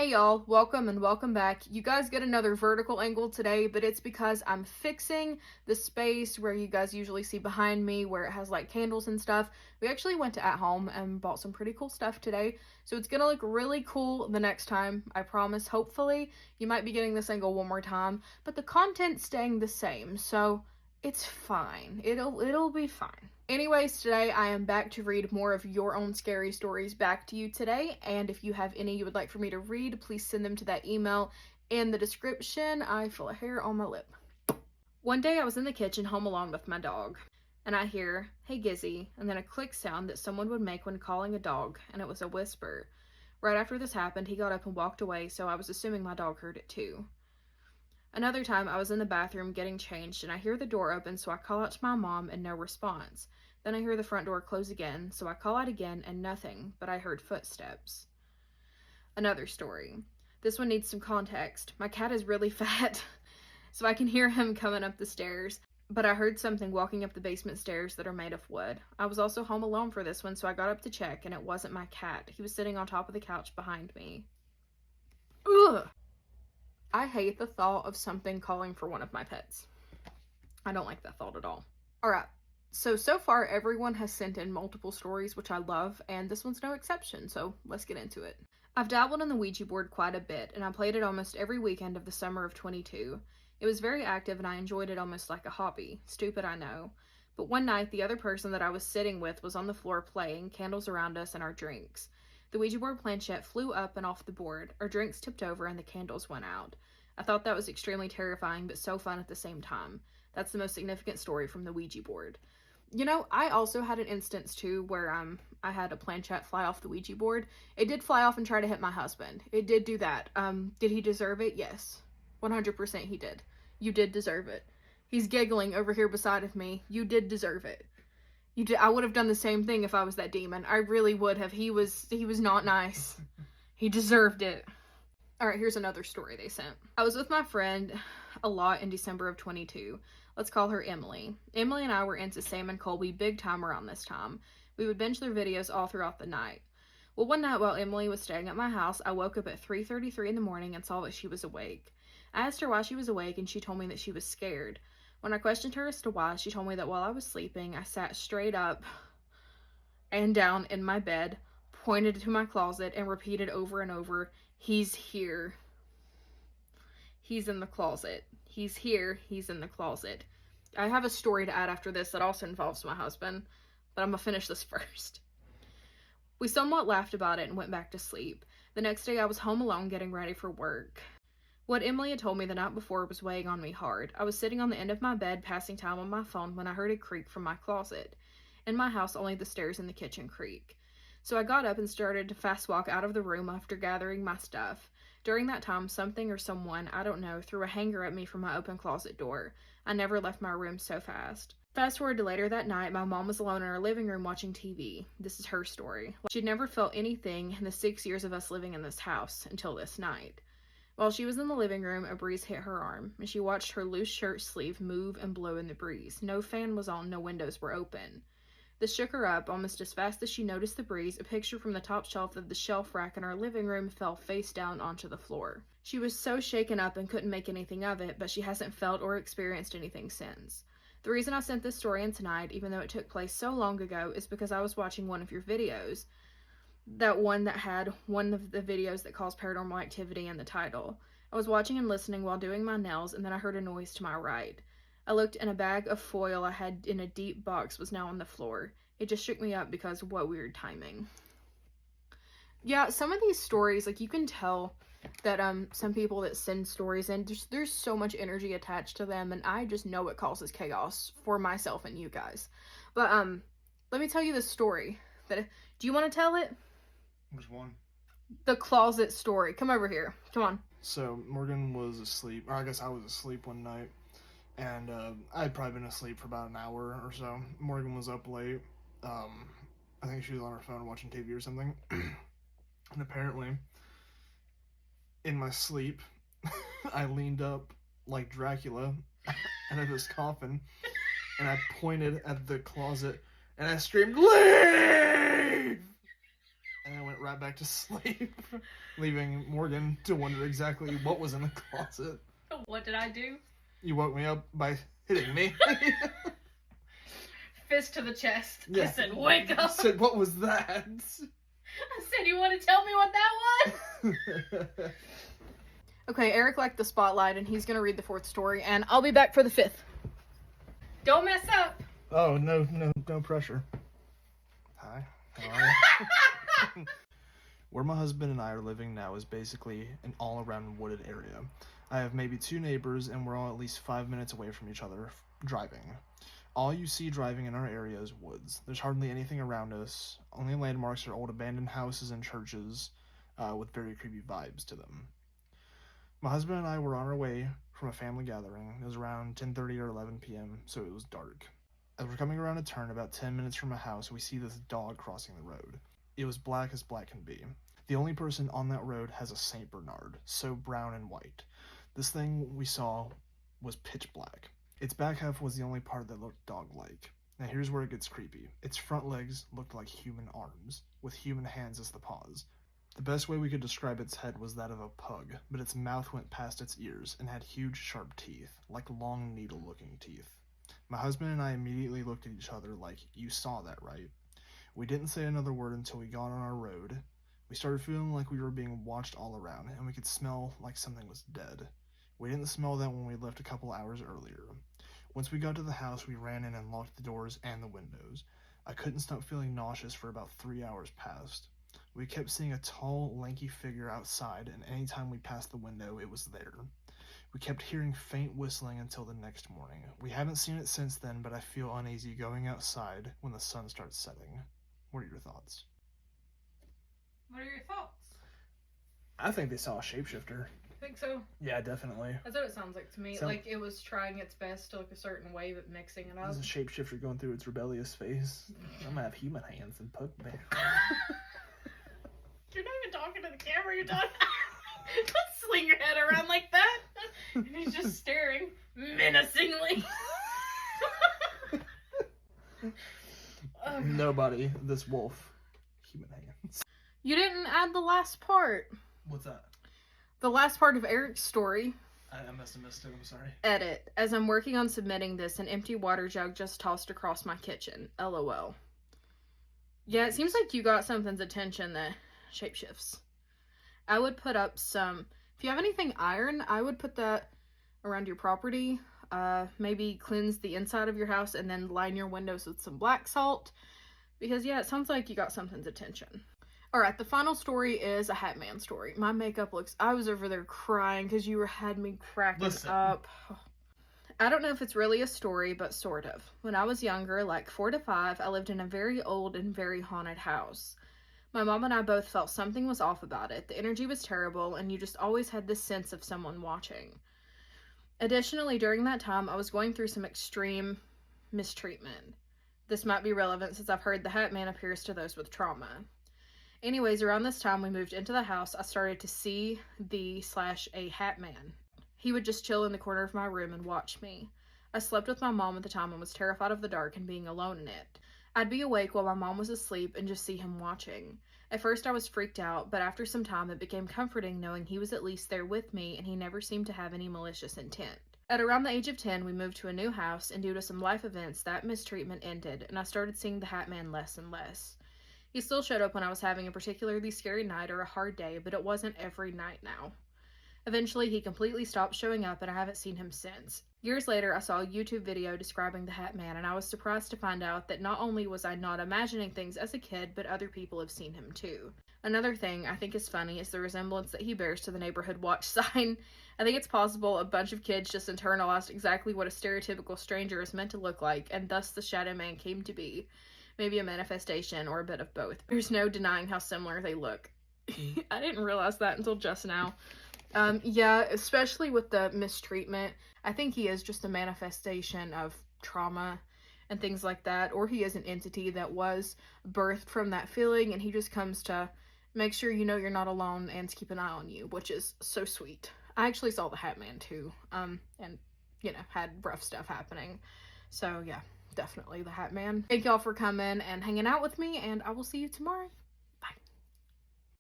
Hey y'all, welcome and welcome back. You guys get another vertical angle today, but it's because I'm fixing the space where you guys usually see behind me where it has like candles and stuff. We actually went to At Home and bought some pretty cool stuff today, so it's gonna look really cool the next time, I promise. Hopefully, you might be getting this angle one more time, but the content's staying the same, so it's fine. It'll be fine. Anyways, today I am back to read more of your own scary stories back to you today, and if you have any you would like for me to read, please send them to that email in the description. I feel a hair on my lip. One day I was in the kitchen home alone with my dog, and I hear, "Hey Gizzy," and then a click sound that someone would make when calling a dog, and it was a whisper. Right after this happened, he got up and walked away, so I was assuming my dog heard it too. Another time, I was in the bathroom getting changed, and I hear the door open, so I call out to my mom, and no response. Then I hear the front door close again, so I call out again, and nothing, but I heard footsteps. Another story. This one needs some context. My cat is really fat, so I can hear him coming up the stairs, but I heard something walking up the basement stairs that are made of wood. I was also home alone for this one, so I got up to check, and it wasn't my cat. He was sitting on top of the couch behind me. Ugh! I hate the thought of something calling for one of my pets. I don't like that thought at all. Alright, so far everyone has sent in multiple stories, which I love, and this one's no exception, so let's get into it. I've dabbled in the Ouija board quite a bit, and I played it almost every weekend of the summer of 22. It was very active, and I enjoyed it almost like a hobby. Stupid, I know. But one night, the other person that I was sitting with was on the floor playing, candles around us, and our drinks. The Ouija board planchette flew up and off the board, our drinks tipped over, and the candles went out. I thought that was extremely terrifying, but so fun at the same time. That's the most significant story from the Ouija board. You know, I also had an instance too where I had a planchette fly off the Ouija board. It did fly off and try to hit my husband. It did do that. Did he deserve it? Yes. 100% he did. You did deserve it. He's giggling over here beside of me. You did deserve it. You did. I would have done the same thing if I was that demon. I really would have. He was not nice. He deserved it. Alright, here's another story they sent. I was with my friend a lot in December of 22. Let's call her Emily. Emily and I were into Sam and Colby big time around this time. We would binge their videos all throughout the night. Well, one night while Emily was staying at my house, I woke up at 3:33 in the morning and saw that she was awake. I asked her why she was awake, and she told me that she was scared. When I questioned her as to why, she told me that while I was sleeping, I sat straight up and down in my bed, pointed to my closet, and repeated over and over, "He's here. He's in the closet. He's here. He's in the closet." I have a story to add after this that also involves my husband, but I'm gonna finish this first. We somewhat laughed about it and went back to sleep. The next day I was home alone getting ready for work. What Emily had told me the night before was weighing on me hard. I was sitting on the end of my bed passing time on my phone when I heard a creak from my closet. In my house, only the stairs and the kitchen creak. So I got up and started to fast walk out of the room after gathering my stuff. During that time, something or someone, I don't know, threw a hanger at me from my open closet door. I never left my room so fast. Fast forward to later that night, my mom was alone in our living room watching TV. This is her story. She'd never felt anything in the 6 years of us living in this house until this night. While she was in the living room, a breeze hit her arm, and she watched her loose shirt sleeve move and blow in the breeze. No fan was on, no windows were open. This shook her up. Almost as fast as she noticed the breeze, a picture from the top shelf of the shelf rack in our living room fell face down onto the floor. She was so shaken up and couldn't make anything of it, but she hasn't felt or experienced anything since. The reason I sent this story in tonight, even though it took place so long ago, is because I was watching one of your videos. That one that had one of the videos that calls paranormal activity in the title. I was watching and listening while doing my nails, and then I heard a noise to my right. I looked, and a bag of foil I had in a deep box was now on the floor. It just shook me up because what weird timing. Yeah, some of these stories, like, you can tell that some people that send stories in, there's so much energy attached to them, and I just know it causes chaos for myself and you guys. But let me tell you this story. Do you want to tell it? Which one? The closet story. Come over here. Come on. So Morgan was asleep, or I guess I was asleep one night, and I'd probably been asleep for about an hour or so. Morgan was up late. I think she was on her phone watching TV or something. And apparently, in my sleep, I leaned up like Dracula out of his coffin, and I pointed at the closet, and I screamed, "Leave!" and then went right back to sleep, leaving Morgan to wonder exactly what was in the closet. What did I do? You woke me up by hitting me. Fist to the chest. Yeah. I said, wake up. I said, what was that? I said, you want to tell me what that was? Okay, Eric liked the spotlight, and he's going to read the 4th story, and I'll be back for the 5th. Don't mess up. Oh, no pressure. Hi. How are you? Where my husband and I are living now is basically an all-around wooded area. I have maybe 2 neighbors, and we're all at least 5 minutes away from each other driving. All you see driving in our area is woods. There's hardly anything around us. Only landmarks are old abandoned houses and churches with very creepy vibes to them. My husband and I were on our way from a family gathering. It was around 10:30 or 11 p.m., so it was dark. As we're coming around a turn about 10 minutes from a house, we see this dog crossing the road. It was black as black can be. The only person on that road has a Saint Bernard, so brown and white. This thing we saw was pitch black. Its back half was the only part that looked dog-like. Now here's where it gets creepy. Its front legs looked like human arms, with human hands as the paws. The best way we could describe its head was that of a pug, but its mouth went past its ears and had huge sharp teeth, like long needle-looking teeth. My husband and I immediately looked at each other like, you saw that, right? We didn't say another word until we got on our road. We started feeling like we were being watched all around, and we could smell like something was dead. We didn't smell that when we left a couple hours earlier. Once we got to the house, we ran in and locked the doors and the windows. I couldn't stop feeling nauseous for about 3 hours past. We kept seeing a tall, lanky figure outside, and anytime we passed the window, it was there. We kept hearing faint whistling until the next morning. We haven't seen it since then, but I feel uneasy going outside when the sun starts setting. What are your thoughts? What are your thoughts? I think they saw a shapeshifter. Think so? Yeah, definitely. That's what it sounds like to me. Like it was trying its best to look a certain way, but mixing it up. There's a shapeshifter going through its rebellious face. I'm gonna have human hands and poke me. You're not even talking to the camera, you're talking. Don't sling your head around like that. And he's just staring menacingly. Nobody, this wolf. Human hands. You didn't add the last part. What's that? The last part of Eric's story. I must have missed it, I'm sorry. Edit. As I'm working on submitting this, an empty water jug just tossed across my kitchen. LOL. Yeah, it seems like you got something's attention that shapeshifts. I would put up some... If you have anything iron, I would put that around your property. Maybe cleanse the inside of your house and then line your windows with some black salt. Because, yeah, it sounds like you got something's attention. Alright, the final story is a Hat Man story. My makeup looks... I was over there crying because you had me cracking up. I don't know if it's really a story, but sort of. When I was younger, like 4 to 5, I lived in a very old and very haunted house. My mom and I both felt something was off about it. The energy was terrible, and you just always had this sense of someone watching. Additionally, during that time, I was going through some extreme mistreatment. This might be relevant since I've heard the Hat Man appears to those with trauma. Anyways, around this time we moved into the house, I started to see a Hat Man. He would just chill in the corner of my room and watch me. I slept with my mom at the time and was terrified of the dark and being alone in it. I'd be awake while my mom was asleep and just see him watching. At first I was freaked out, but after some time it became comforting knowing he was at least there with me and he never seemed to have any malicious intent. At around the age of 10, we moved to a new house, and due to some life events, that mistreatment ended, and I started seeing the Hat Man less and less. He still showed up when I was having a particularly scary night or a hard day, but it wasn't every night now. Eventually, he completely stopped showing up, and I haven't seen him since. Years later, I saw a YouTube video describing the Hat Man, and I was surprised to find out that not only was I not imagining things as a kid, but other people have seen him too. Another thing I think is funny is the resemblance that he bears to the neighborhood watch sign. I think it's possible a bunch of kids just internalized exactly what a stereotypical stranger is meant to look like, and thus the Shadow Man came to be. Maybe a manifestation or a bit of both. There's no denying how similar they look. I didn't realize that until just now. Yeah, especially with the mistreatment. I think he is just a manifestation of trauma and things like that. Or he is an entity that was birthed from that feeling, and he just comes to make sure you know you're not alone and to keep an eye on you, which is so sweet. I actually saw the Hat Man too, and, you know, had rough stuff happening. So, yeah. Definitely the Hat Man. Thank y'all for coming and hanging out with me, and I will see you tomorrow.